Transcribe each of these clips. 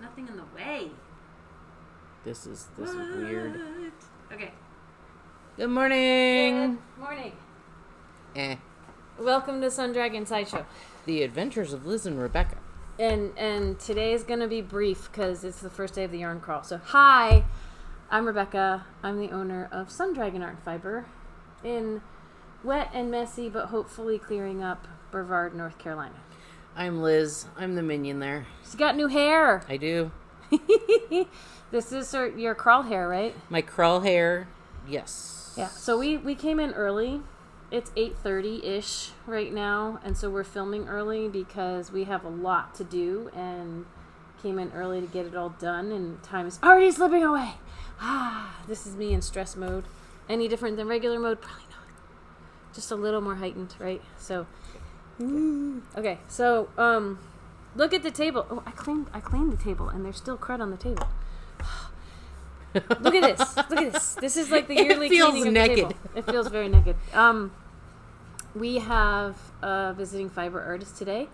nothing in the way. This is weird. Okay. Good morning. Good morning. Welcome to Sun Dragon Sideshow. The Adventures of Liz and Rebecca. And today is going to be brief because it's the first day of the yarn crawl. So, hi, I'm Rebecca. I'm the owner of Sun Dragon Art Fiber in wet and messy, but hopefully clearing up Brevard, North Carolina. I'm Liz. I'm the minion there. She's got new hair. I do. This is your crawl hair, right? My crawl hair, yes. Yeah, so we came in early. It's 8:30-ish right now, and so we're filming early because we have a lot to do and came in early to get it all done, and time is already slipping away. This is me in stress mode. Any different than regular mode? Probably not. Just a little more heightened, right? So, okay, so look at the table. Oh, I cleaned the table, and there's still crud on the table. Look at this. Look at this. This is like the yearly cleaning of the table. It feels very naked. We have a visiting fiber artist today,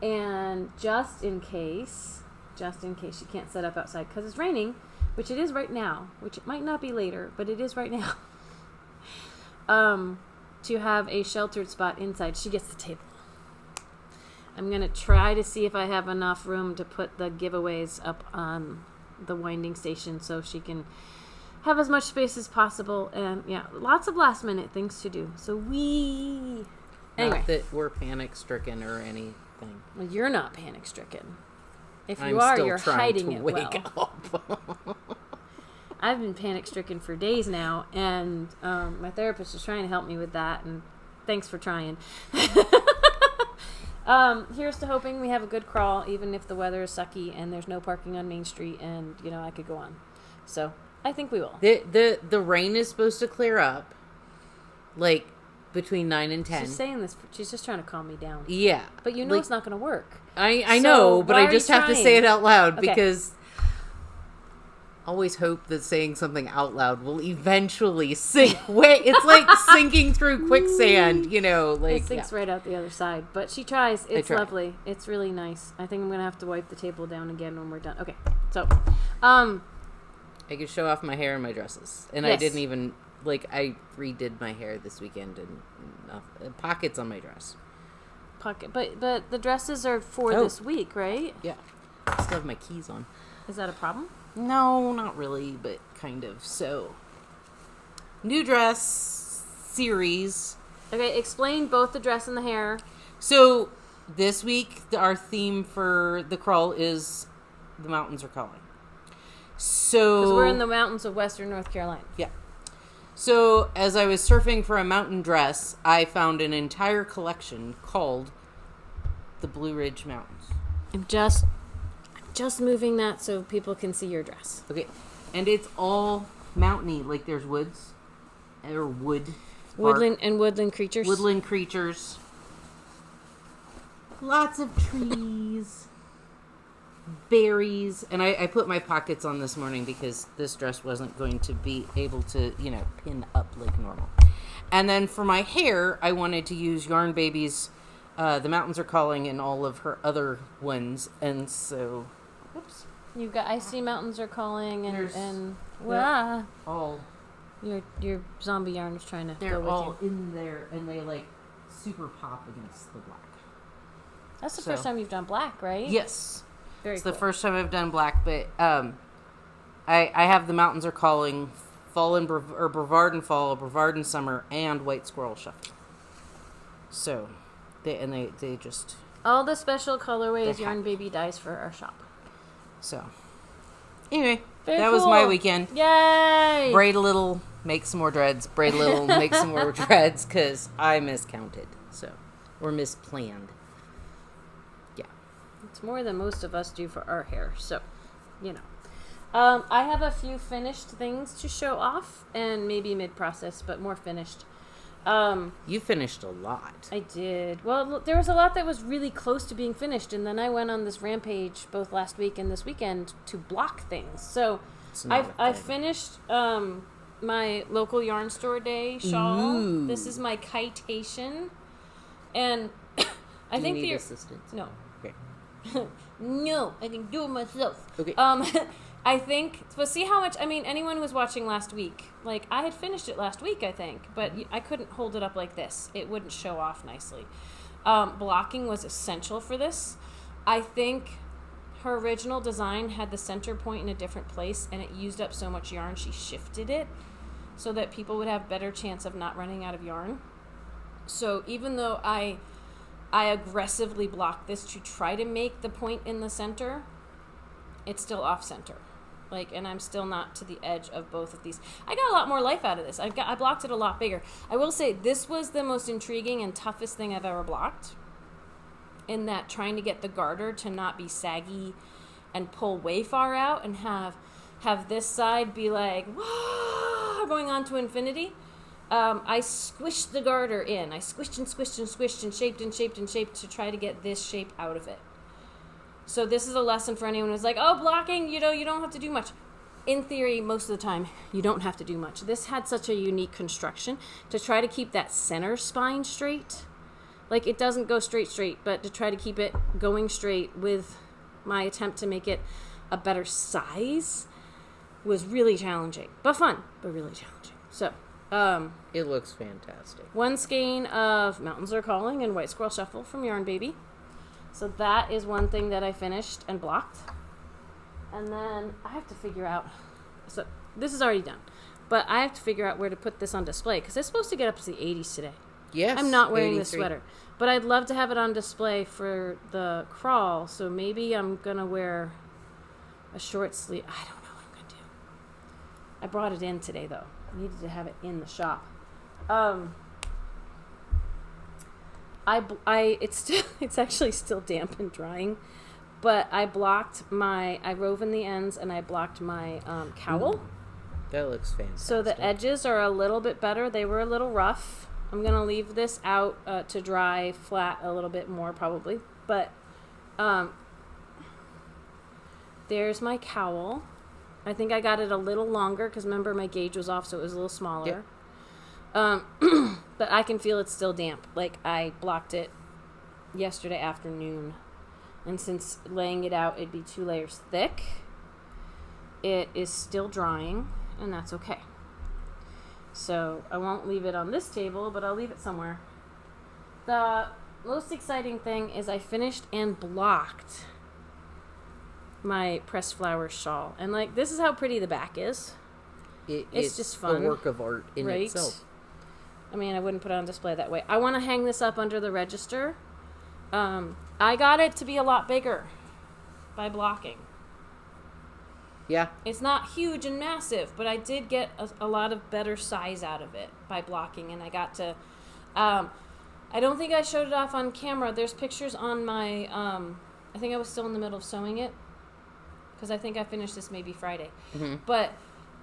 and just in case she can't set up outside because it's raining, which it is right now, which it might not be later, but it is right now. To have a sheltered spot inside, she gets the table. I'm gonna try to see if I have enough room to put the giveaways up on the winding station so she can have as much space as possible, and yeah, lots of last minute things to do. So anyway. Not that we're panic stricken or anything. Well, you're not panic stricken. If you I'm are, still you're trying hiding to it wake well. up. I've been panic stricken for days now, and my therapist is trying to help me with that, and thanks for trying. Here's to hoping we have a good crawl, even if the weather is sucky and there's no parking on Main Street, and I could go on. So I think we will. The rain is supposed to clear up, like between 9 and 10. She's saying this. She's just trying to calm me down. Yeah, but it's not going to work. I know, but I just have to say it out loud because I always hope that saying something out loud will eventually sink. It's like sinking through quicksand, like it sinks right out the other side. But she tries. It's lovely. It's really nice. I think I'm gonna have to wipe the table down again when we're done. Okay, so I could show off my hair and my dresses, and I didn't even I redid my hair this weekend and pockets on my dress. But the dresses are for this week, right? Yeah, I still have my keys on. Is that a problem? No, not really, but kind of. So, new dress series. Okay, explain both the dress and the hair. So, this week, our theme for the crawl is the mountains are calling. So, because we're in the mountains of Western North Carolina. Yeah. So, as I was surfing for a mountain dress, I found an entire collection called the Blue Ridge Mountains. I'm just moving that so people can see your dress. Okay. And it's all mountainy. Like there's woods. Or wood. Woodland creatures. Woodland creatures. Lots of trees. Berries. And I put my pockets on this morning because this dress wasn't going to be able to, pin up like normal. And then for my hair, I wanted to use Yarn Baby's The Mountains Are Calling and all of her other ones. And so... Oops. You've got I See Mountains Are Calling and all your zombie yarn is trying to they're go with all you. in there, and they super pop against the black. That's the first time you've done black, right? Yes, very. It's cool. the first time I've done black, but I have The Mountains Are Calling, Fall in Brevard in Fall, Brevard in Summer, and White Squirrel Shuffle. So, they just all the special colorways Yarn Baby dyes for our shop. So, anyway, Very that cool. was my weekend. Yay! Braid a little, make some more dreads. Braid a little, make some more dreads, because I miscounted. So, or misplanned. Yeah. It's more than most of us do for our hair, so, I have a few finished things to show off, and maybe mid-process, but more finished. You finished a lot. I did. Well, there was a lot that was really close to being finished, and then I went on this rampage both last week and this weekend to block things. So I finished my local yarn store day shawl. Ooh. This is my Kitation, and I think need assistance? No. Okay. No, I can do it myself. Okay. I think, but see how much, I mean, anyone who was watching last week, like, I had finished it last week, I think, but I couldn't hold it up like this. It wouldn't show off nicely. Blocking was essential for this. I think her original design had the center point in a different place, and it used up so much yarn, she shifted it so that people would have better chance of not running out of yarn. So even though I aggressively blocked this to try to make the point in the center, it's still off center. Like, and I'm still not to the edge of both of these. I got a lot more life out of this. I blocked it a lot bigger. I will say this was the most intriguing and toughest thing I've ever blocked, in that trying to get the garter to not be saggy and pull way far out and have this side be like, whoa, going on to infinity. I squished the garter in. I squished and squished and squished and shaped and shaped and shaped to try to get this shape out of it. So this is a lesson for anyone who's like, oh, blocking, you don't have to do much. In theory, most of the time, you don't have to do much. This had such a unique construction to try to keep that center spine straight. Like, it doesn't go straight, but to try to keep it going straight with my attempt to make it a better size was really challenging. But fun, but really challenging. So, it looks fantastic. one skein of Mountains Are Calling and White Squirrel Shuffle from Yarn Baby. So that is one thing that I finished and blocked. And then I have to figure out, so this is already done, but I have to figure out where to put this on display, because it's supposed to get up to the 80s today. Yes. I'm not wearing 83. the sweater, but I'd love to have it on display for the crawl, so maybe I'm going to wear a short sleeve. I don't know what I'm going to do. I brought it in today, though. I needed to have it in the shop. It's actually still damp and drying, but I wove in the ends and I blocked my cowl. That looks fantastic. So the edges are a little bit better. They were a little rough. I'm going to leave this out to dry flat a little bit more probably, but there's my cowl. I think I got it a little longer because remember my gauge was off, so it was a little smaller. Yep. But I can feel it's still damp. Like, I blocked it yesterday afternoon, and since laying it out, it'd be 2 layers thick. It is still drying, and that's okay. So I won't leave it on this table, but I'll leave it somewhere. The most exciting thing is I finished and blocked my pressed flower shawl, and like, this is how pretty the back is. It's just fun. A work of art in itself. I mean, I wouldn't put it on display that way. I want to hang this up under the register. I got it to be a lot bigger by blocking. Yeah. It's not huge and massive, but I did get a lot of better size out of it by blocking, and I got to... I don't think I showed it off on camera. There's pictures on my... I think I was still in the middle of sewing it, because I think I finished this maybe Friday. Mm-hmm. But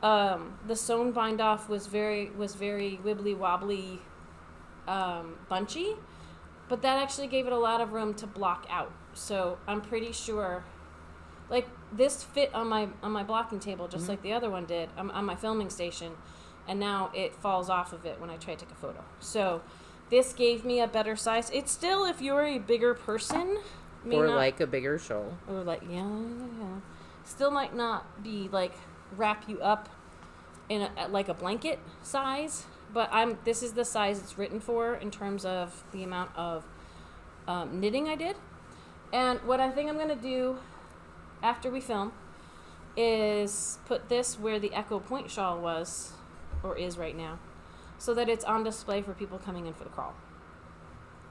the sewn bind off was very wibbly wobbly, bunchy, but that actually gave it a lot of room to block out. So I'm pretty sure, like, this fit on my blocking table just like the other one did on my filming station, and now it falls off of it when I try to take a photo. So this gave me a better size. It's still, if you're a bigger person, like a bigger shawl, or like still might not be like wrap you up in like a blanket size, but this is the size it's written for in terms of the amount of knitting I did. And what I think I'm going to do after we film is put this where the Echo Point shawl was, or is right now, so that it's on display for people coming in for the crawl,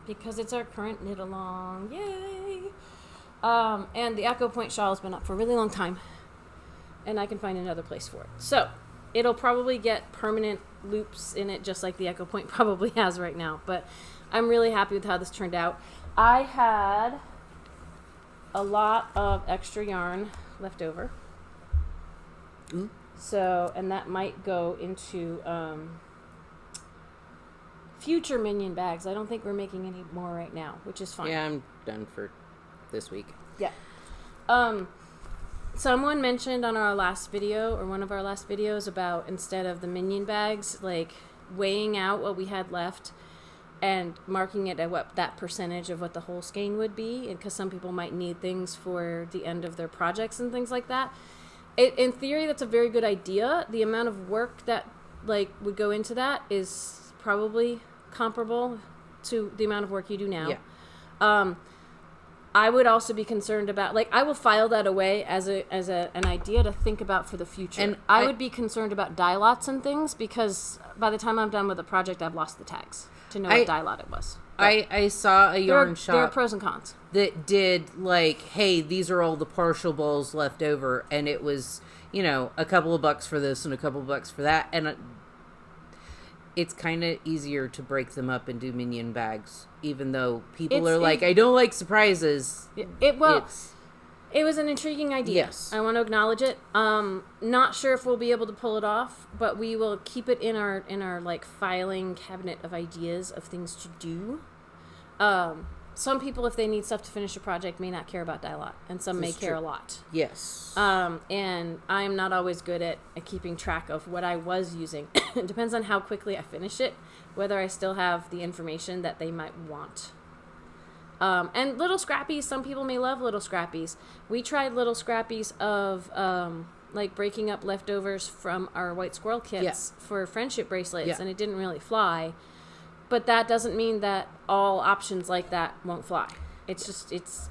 because it's our current knit along. Yay! And the Echo Point shawl has been up for a really long time, and I can find another place for it. So it'll probably get permanent loops in it, just like the Echo Point probably has right now. But I'm really happy with how this turned out. I had a lot of extra yarn left over. So, and that might go into future Minion bags. I don't think we're making any more right now, which is fine. Yeah, I'm done for this week. Yeah. Someone mentioned on our last video, or one of our last videos, about instead of the Minion bags, like weighing out what we had left and marking it at what that percentage of what the whole skein would be, because some people might need things for the end of their projects and things like that. In theory, that's a very good idea. The amount of work that like would go into that is probably comparable to the amount of work you do now. Yeah. I would also be concerned about, like, I will file that away as an idea to think about for the future. And I would be concerned about dye lots and things, because by the time I'm done with the project, I've lost the tags to know what dye lot it was. I saw a yarn shop. There are pros and cons. That did, like, hey, these are all the partial balls left over, and it was, you know, a couple of bucks for this and a couple of bucks for that, and it's kind of easier to break them up and do minion bags, even though people are like, I don't like surprises. It was an intriguing idea. Yes. I want to acknowledge it. Not sure if we'll be able to pull it off, but we will keep it in our like filing cabinet of ideas of things to do. Some people, if they need stuff to finish a project, may not care about dye lot, and some may care a lot. Yes. And I am not always good at keeping track of what I was using. It depends on how quickly I finish it, whether I still have the information that they might want. And little scrappies, some people may love little scrappies. We tried little scrappies of like breaking up leftovers from our white squirrel kits for friendship bracelets, and it didn't really fly. But that doesn't mean that all options like that won't fly. It's just it's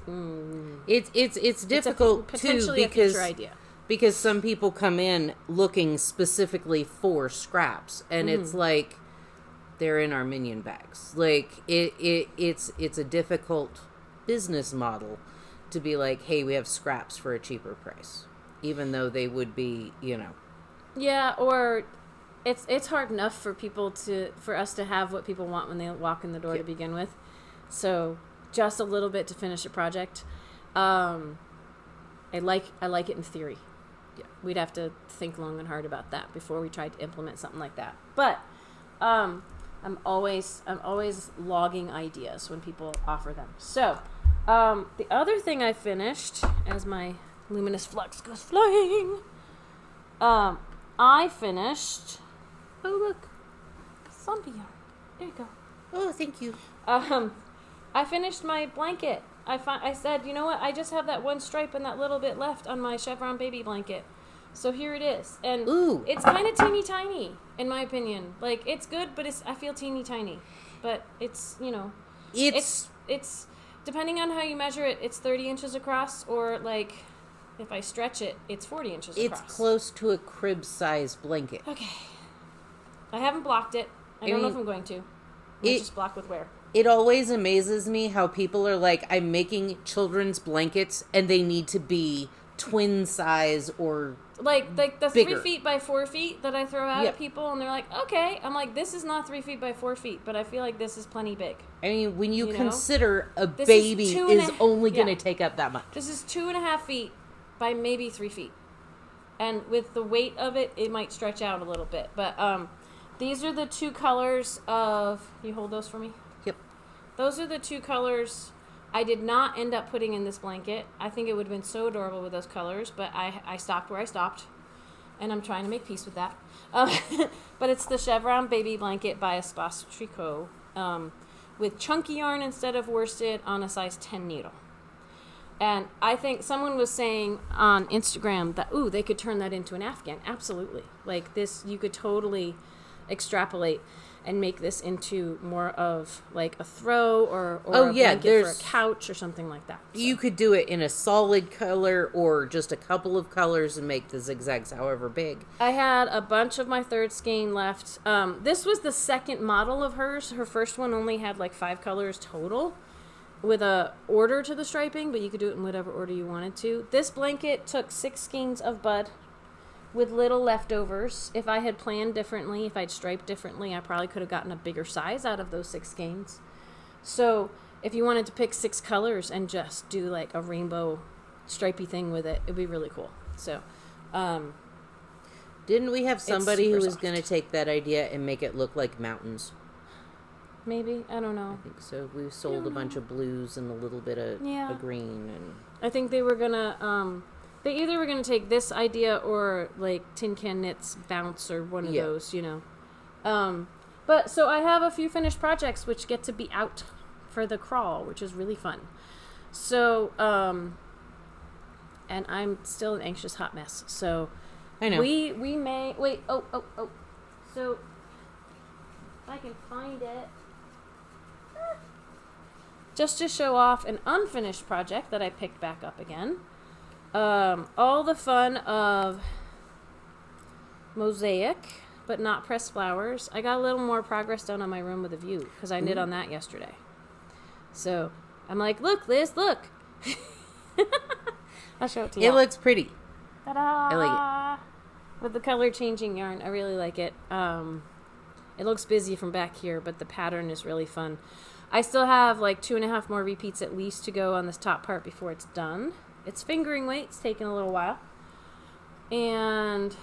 difficult potentially too, because a future idea. Because some people come in looking specifically for scraps, and it's like they're in our minion bags. Like it's a difficult business model to be like, hey, we have scraps for a cheaper price, even though they would be, you know. Yeah, or it's hard enough for us to have what people want when they walk in the door to begin with. So just a little bit to finish a project. I like it in theory. Yeah, we'd have to think long and hard about that before we tried to implement something like that. But I'm always logging ideas when people offer them. So the other thing I finished, as my luminous flux goes flying, I finished. Oh, look. Zombie yarn. There you go. Oh, thank you. I finished my blanket. I said, you know what? I just have that one stripe and that little bit left on my Chevron baby blanket. So here it is. And it's kind of teeny tiny, in my opinion. Like, it's good, but I feel teeny tiny. But it's, you know. It's depending on how you measure it, it's 30 inches across, or, like, if I stretch it, it's 40 inches across. It's close to a crib-size blanket. Okay. I haven't blocked it. I don't know if I'm going to. Just block with wear. It always amazes me how people are like, I'm making children's blankets and they need to be twin size or like the bigger. 3 feet by 4 feet that I throw out at people, and they're like, okay. I'm like, this is not 3 feet by 4 feet, but I feel like this is plenty big. I mean, when you consider a baby is only going to take up that much. This is 2.5 feet by maybe 3 feet. And with the weight of it, it might stretch out a little bit. But these are the two colors of... You hold those for me? Yep. Those are the two colors I did not end up putting in this blanket. I think it would have been so adorable with those colors, but I stopped where I stopped. And I'm trying to make peace with that. But it's the Chevron baby blanket by Espace Tricot with chunky yarn instead of worsted on a size 10 needle. And I think someone was saying on Instagram that, they could turn that into an Afghan. Absolutely. Like this, you could totally extrapolate and make this into more of like a throw or a blanket for a couch or something like that. So. You could do it in a solid color or just a couple of colors and make the zigzags however big. I had a bunch of my third skein left. This was the second model of hers. Her first one only had like 5 colors total with a order to the striping, but you could do it in whatever order you wanted to. This blanket took 6 skeins of bud with little leftovers. If I had planned differently, if I'd striped differently, I probably could have gotten a bigger size out of those 6 skeins. So if you wanted to pick 6 colors and just do like a rainbow stripey thing with it, it'd be really cool. So didn't we have somebody who was going to take that idea and make it look like mountains? Maybe. I don't know. I think so. We sold a bunch of blues and a little bit of a green. And I think they were going to... They either were going to take this idea or, like, Tin Can Knits Bounce or one of those, you know. But But so I have a few finished projects which get to be out for the crawl, which is really fun. So, and I'm still an anxious hot mess. So I know. we may wait. Oh. So if I can find it, just to show off an unfinished project that I picked back up again. All the fun of mosaic, but not pressed flowers. I got a little more progress done on my room with a view because I knit on that yesterday. So I'm like, look, Liz, look. I'll show it to you. It looks pretty. Ta-da! I like it. With the color changing yarn, I really like it. It looks busy from back here, but the pattern is really fun. I still have like 2.5 more repeats at least to go on this top part before it's done. It's fingering weight. It's taking a little while. And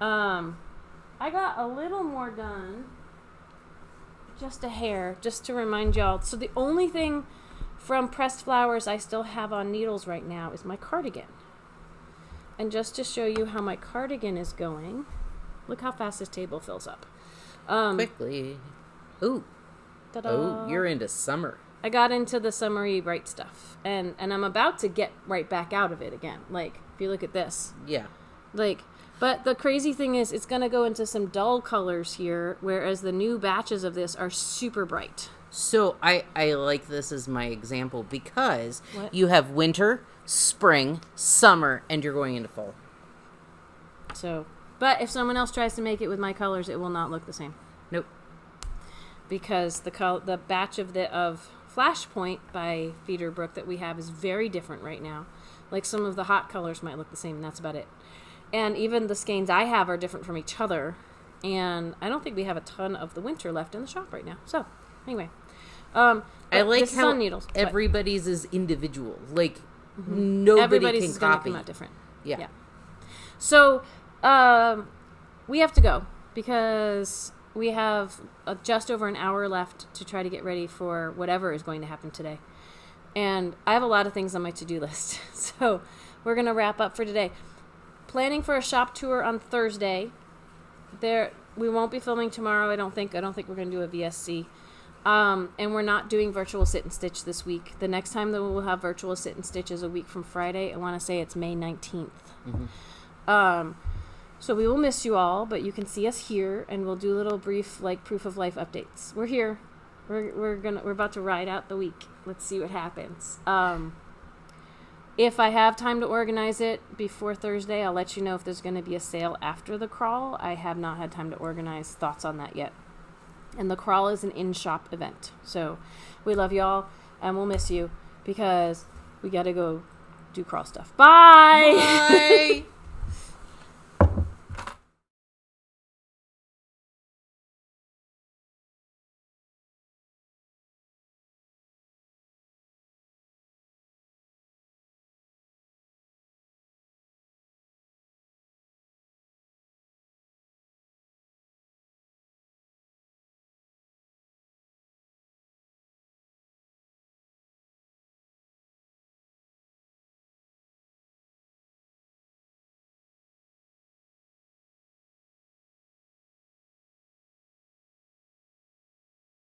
I got a little more done. Just a hair, just to remind y'all. So the only thing from pressed flowers I still have on needles right now is my cardigan. And just to show you how my cardigan is going, look how fast this table fills up. Quickly. Ooh. Ta-da. Oh, you're into summer. I got into the summery bright stuff. And I'm about to get right back out of it again. Like, if you look at this. Yeah. Like, but the crazy thing is it's going to go into some dull colors here, whereas the new batches of this are super bright. So I like this as my example because you have winter, spring, summer, and you're going into fall. So, but if someone else tries to make it with my colors, it will not look the same. Nope. Because the batch of Flashpoint by Feederbrook that we have is very different right now. Like some of the hot colors might look the same, and that's about it. And even the skeins I have are different from each other. And I don't think we have a ton of the winter left in the shop right now. So, anyway. I like how needles, everybody's is individual. Like, nobody everybody's can is going to copy. come out different. Yeah. So, we have to go because we have just over an hour left to try to get ready for whatever is going to happen today. And I have a lot of things on my to-do list. So, we're going to wrap up for today. Planning for a shop tour on Thursday. We won't be filming tomorrow, I don't think. I don't think we're going to do a VSC. And we're not doing virtual sit and stitch this week. The next time that we'll have virtual sit and stitch is a week from Friday. I want to say it's May 19th. Mm-hmm. So we will miss you all, but you can see us here, and we'll do little brief like proof of life updates. We're here. We're about to ride out the week. Let's see what happens. If I have time to organize it before Thursday, I'll let you know if there's going to be a sale after the crawl. I have not had time to organize thoughts on that yet. And the crawl is an in-shop event. So we love y'all, and we'll miss you because we got to go do crawl stuff. Bye! Bye!